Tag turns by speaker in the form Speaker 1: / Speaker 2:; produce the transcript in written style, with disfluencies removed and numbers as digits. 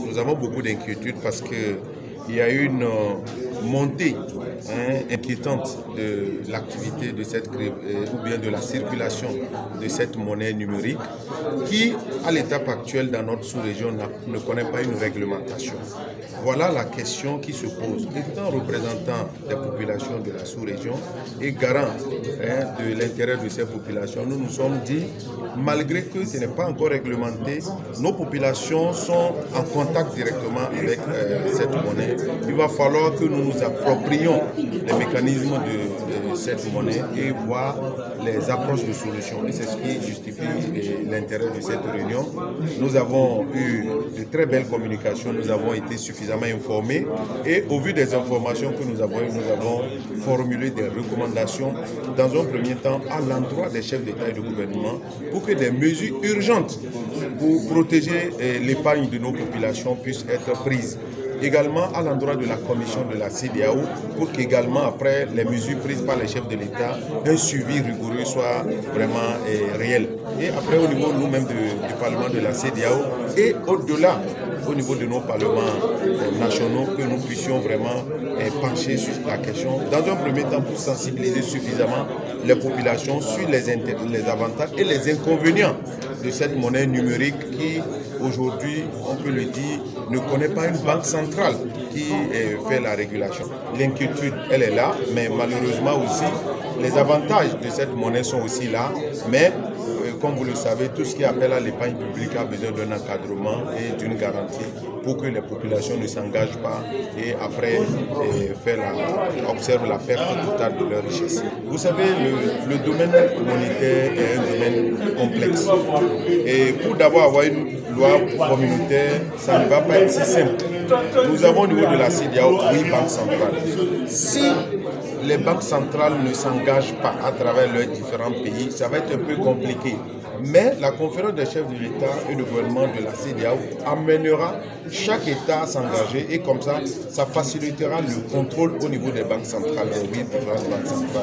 Speaker 1: nous avons beaucoup d'inquiétudes parce qu'il y a eu une montée inquiétante de l'activité de cette ou bien de la circulation de cette monnaie numérique qui, à l'étape actuelle dans notre sous-région, ne connaît pas une réglementation. Voilà la question qui se pose. Étant représentant des populations de la sous-région et garant de l'intérêt de ces populations, nous nous sommes dit, malgré que ce n'est pas encore réglementé, nos populations sont en contact directement avec cette monnaie. Il va falloir que nous nous approprions les mécanismes de cette monnaie et voir les approches de solutions. Et c'est ce qui justifie l'intérêt de cette réunion. Nous avons eu de très belles communications, nous avons été suffisamment informés et au vu des informations que nous avons eues, nous avons formulé des recommandations dans un premier temps à l'endroit des chefs d'État et de gouvernement pour que des mesures urgentes pour protéger l'épargne de nos populations puissent être prises. Également à l'endroit de la commission de la CEDEAO pour qu'également après les mesures prises par les chefs de l'État, un suivi rigoureux soit vraiment réel. Et après au niveau nous-mêmes du Parlement de la CEDEAO et au-delà au niveau de nos parlements nationaux que nous puissions vraiment pencher sur la question dans un premier temps pour sensibiliser suffisamment les populations sur les avantages et les inconvénients de cette monnaie numérique qui aujourd'hui, on peut le dire, ne connaît pas une banque centrale qui fait la régulation. L'inquiétude, elle est là, mais malheureusement aussi, les avantages de cette monnaie sont aussi là, mais comme vous le savez, tout ce qui appelle à l'épargne publique a besoin d'un encadrement et d'une garantie pour que les populations ne s'engagent pas et après observent la perte totale de leur richesse. Vous savez, le domaine monétaire est un domaine complexe. Et pour d'abord avoir une loi communautaire, ça ne va pas être si simple. Nous avons au niveau de la CEDEAO 8 banques centrales. Si les banques centrales ne s'engagent pas à travers leurs différents pays, ça va être un peu compliqué. Mais la conférence des chefs de l'État et du gouvernement de la CEDEAO amènera chaque État à s'engager et comme ça facilitera le contrôle au niveau des banques centrales, des 8 différentes banques centrales.